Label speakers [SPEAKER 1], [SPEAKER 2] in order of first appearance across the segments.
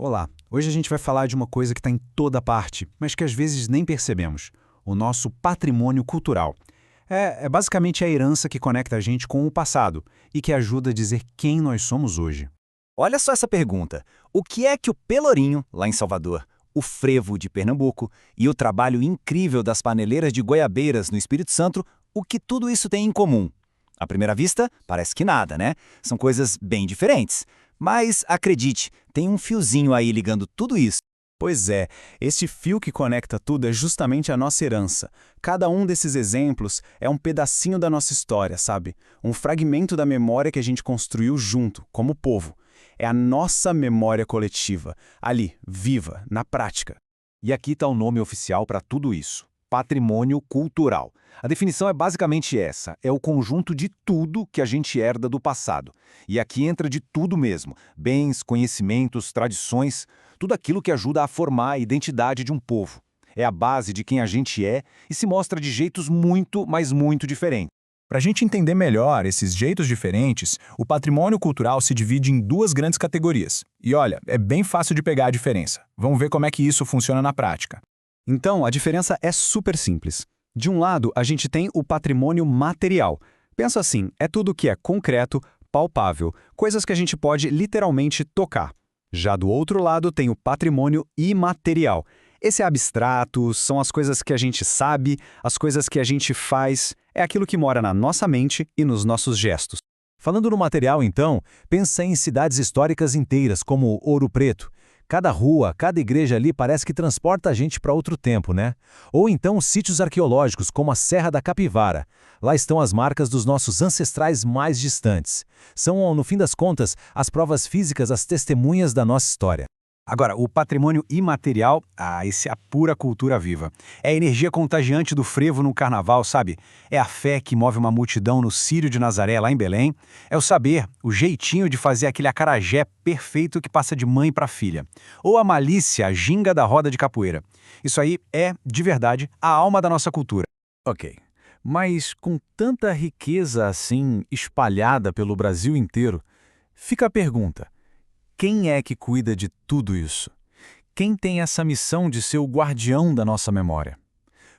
[SPEAKER 1] Olá, hoje a gente vai falar de uma coisa que está em toda parte, mas que às vezes nem percebemos: o nosso patrimônio cultural. É basicamente a herança que conecta a gente com o passado e que ajuda a dizer quem nós somos hoje.
[SPEAKER 2] Olha só essa pergunta. O que é que o Pelourinho, lá em Salvador, o frevo de Pernambuco e o trabalho incrível das paneleiras de Goiabeiras no Espírito Santo, o que tudo isso tem em comum? À primeira vista, parece que nada, né? São coisas bem diferentes. Mas, acredite, tem um fiozinho aí ligando tudo isso.
[SPEAKER 1] Pois é, esse fio que conecta tudo é justamente a nossa herança. Cada um desses exemplos é um pedacinho da nossa história, sabe? Um fragmento da memória que a gente construiu junto, como povo. É a nossa memória coletiva, ali, viva, na prática.
[SPEAKER 3] E aqui está o nome oficial para tudo isso: patrimônio cultural. A definição é basicamente essa: é o conjunto de tudo que a gente herda do passado. E aqui entra de tudo mesmo: bens, conhecimentos, tradições, tudo aquilo que ajuda a formar a identidade de um povo. É a base de quem a gente é e se mostra de jeitos muito, mas muito diferentes.
[SPEAKER 4] Para a gente entender melhor esses jeitos diferentes, o patrimônio cultural se divide em duas grandes categorias. E olha, é bem fácil de pegar a diferença. Vamos ver como é que isso funciona na prática.
[SPEAKER 1] Então, a diferença é super simples. De um lado, a gente tem o patrimônio material. Pensa assim, é tudo que é concreto, palpável, coisas que a gente pode literalmente tocar. Já do outro lado, tem o patrimônio imaterial. Esse é abstrato, são as coisas que a gente sabe, as coisas que a gente faz, é aquilo que mora na nossa mente e nos nossos gestos.
[SPEAKER 3] Falando no material, então, pensa em cidades históricas inteiras, como Ouro Preto. Cada rua, cada igreja ali parece que transporta a gente para outro tempo, né? Ou então sítios arqueológicos, como a Serra da Capivara. Lá estão as marcas dos nossos ancestrais mais distantes. São, no fim das contas, as provas físicas, as testemunhas da nossa história.
[SPEAKER 1] Agora, o patrimônio imaterial, esse é a pura cultura viva. É a energia contagiante do frevo no carnaval, sabe? É a fé que move uma multidão no Círio de Nazaré, lá em Belém. É o saber, o jeitinho de fazer aquele acarajé perfeito que passa de mãe para filha. Ou a malícia, a ginga da roda de capoeira. Isso aí é, de verdade, a alma da nossa cultura.
[SPEAKER 3] Ok, mas com tanta riqueza assim espalhada pelo Brasil inteiro, fica a pergunta: quem é que cuida de tudo isso? Quem tem essa missão de ser o guardião da nossa memória?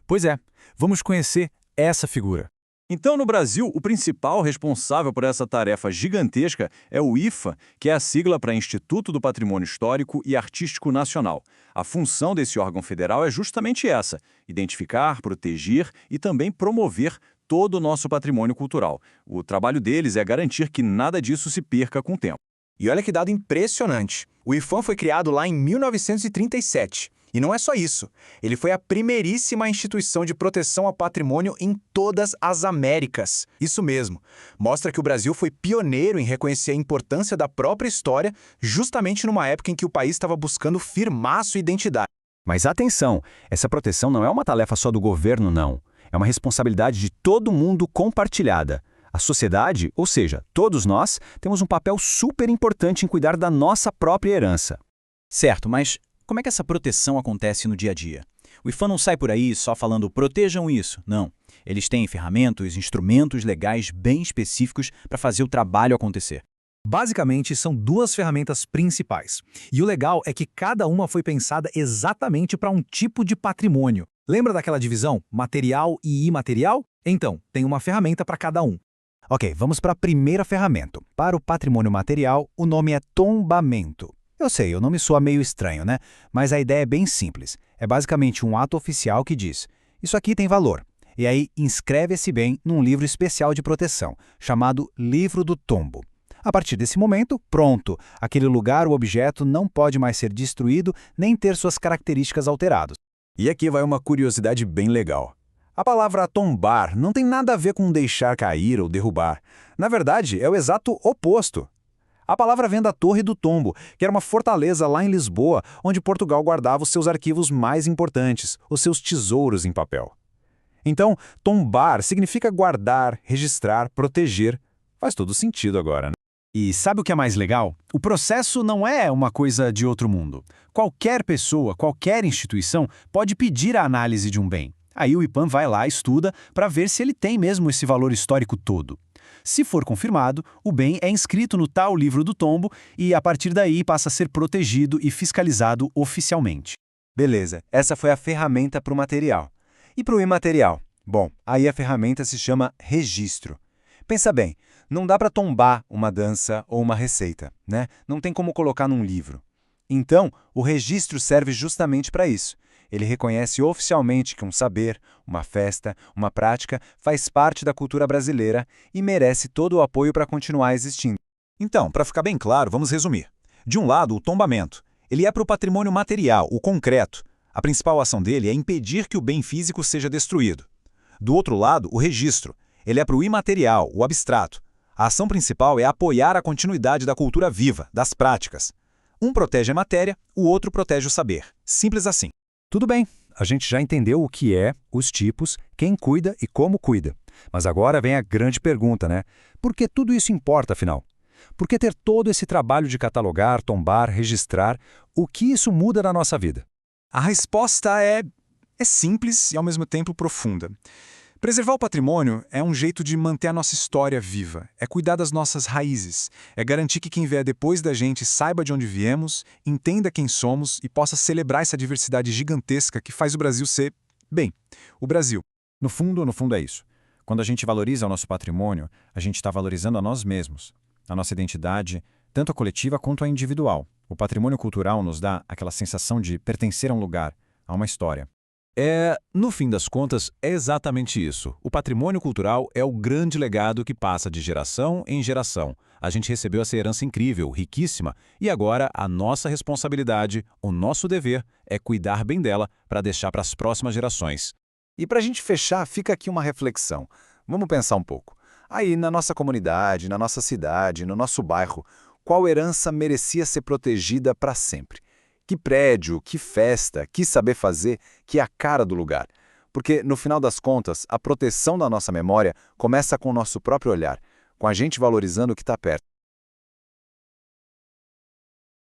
[SPEAKER 3] Pois é, vamos conhecer essa figura.
[SPEAKER 5] Então, no Brasil, o principal responsável por essa tarefa gigantesca é o IFA, que é a sigla para Instituto do Patrimônio Histórico e Artístico Nacional. A função desse órgão federal é justamente essa: identificar, proteger e também promover todo o nosso patrimônio cultural. O trabalho deles é garantir que nada disso se perca com o tempo.
[SPEAKER 4] E olha que dado impressionante. O IPHAN foi criado lá em 1937. E não é só isso. Ele foi a primeiríssima instituição de proteção ao patrimônio em todas as Américas. Isso mesmo. Mostra que o Brasil foi pioneiro em reconhecer a importância da própria história, justamente numa época em que o país estava buscando firmar sua identidade.
[SPEAKER 3] Mas atenção, essa proteção não é uma tarefa só do governo, não. É uma responsabilidade de todo mundo compartilhada. A sociedade, ou seja, todos nós, temos um papel super importante em cuidar da nossa própria herança.
[SPEAKER 2] Certo, mas como é que essa proteção acontece no dia a dia? O IPHAN não sai por aí só falando protejam isso, não. Eles têm ferramentas, instrumentos legais bem específicos para fazer o trabalho acontecer.
[SPEAKER 4] Basicamente, são duas ferramentas principais. E o legal é que cada uma foi pensada exatamente para um tipo de patrimônio. Lembra daquela divisão material e imaterial? Então, tem uma ferramenta para cada um.
[SPEAKER 1] Ok, vamos para a primeira ferramenta. Para o patrimônio material, o nome é tombamento. Eu sei, o nome soa meio estranho, né? Mas a ideia é bem simples. É basicamente um ato oficial que diz: isso aqui tem valor. E aí inscreve esse bem num livro especial de proteção, chamado Livro do Tombo. A partir desse momento, pronto, aquele lugar ou objeto não pode mais ser destruído nem ter suas características alteradas.
[SPEAKER 4] E aqui vai uma curiosidade bem legal. A palavra tombar não tem nada a ver com deixar cair ou derrubar. Na verdade, é o exato oposto. A palavra vem da Torre do Tombo, que era uma fortaleza lá em Lisboa, onde Portugal guardava os seus arquivos mais importantes, os seus tesouros em papel. Então, tombar significa guardar, registrar, proteger. Faz todo sentido agora, né?
[SPEAKER 1] E sabe o que é mais legal? O processo não é uma coisa de outro mundo. Qualquer pessoa, qualquer instituição pode pedir a análise de um bem. Aí o IPHAN vai lá, estuda, para ver se ele tem mesmo esse valor histórico todo.
[SPEAKER 4] Se for confirmado, o bem é inscrito no tal livro do tombo e, a partir daí, passa a ser protegido e fiscalizado oficialmente.
[SPEAKER 2] Beleza, essa foi a ferramenta para o material. E para o imaterial? Bom, aí a ferramenta se chama registro. Pensa bem, não dá para tombar uma dança ou uma receita, né? Não tem como colocar num livro. Então, o registro serve justamente para isso. Ele reconhece oficialmente que um saber, uma festa, uma prática faz parte da cultura brasileira e merece todo o apoio para continuar existindo.
[SPEAKER 3] Então, para ficar bem claro, vamos resumir. De um lado, o tombamento. Ele é para o patrimônio material, o concreto. A principal ação dele é impedir que o bem físico seja destruído. Do outro lado, o registro. Ele é para o imaterial, o abstrato. A ação principal é apoiar a continuidade da cultura viva, das práticas. Um protege a matéria, o outro protege o saber. Simples assim.
[SPEAKER 4] Tudo bem, a gente já entendeu o que é, os tipos, quem cuida e como cuida. Mas agora vem a grande pergunta, né? Por que tudo isso importa, afinal? Por que ter todo esse trabalho de catalogar, tombar, registrar? O que isso muda na nossa vida?
[SPEAKER 3] A resposta é simples e, ao mesmo tempo, profunda. Preservar o patrimônio é um jeito de manter a nossa história viva, é cuidar das nossas raízes, é garantir que quem vier depois da gente saiba de onde viemos, entenda quem somos e possa celebrar essa diversidade gigantesca que faz o Brasil ser, bem, o Brasil.
[SPEAKER 4] No fundo é isso. Quando a gente valoriza o nosso patrimônio, a gente está valorizando a nós mesmos, a nossa identidade, tanto a coletiva quanto a individual. O patrimônio cultural nos dá aquela sensação de pertencer a um lugar, a uma história.
[SPEAKER 6] No fim das contas, é exatamente isso. O patrimônio cultural é o grande legado que passa de geração em geração. A gente recebeu essa herança incrível, riquíssima, e agora a nossa responsabilidade, o nosso dever, é cuidar bem dela para deixar para as próximas gerações.
[SPEAKER 2] E para a gente fechar, fica aqui uma reflexão. Vamos pensar um pouco. Aí, na nossa comunidade, na nossa cidade, no nosso bairro, qual herança merecia ser protegida para sempre? Que prédio, que festa, que saber fazer, que é a cara do lugar. Porque, no final das contas, a proteção da nossa memória começa com o nosso próprio olhar, com a gente valorizando o que está perto.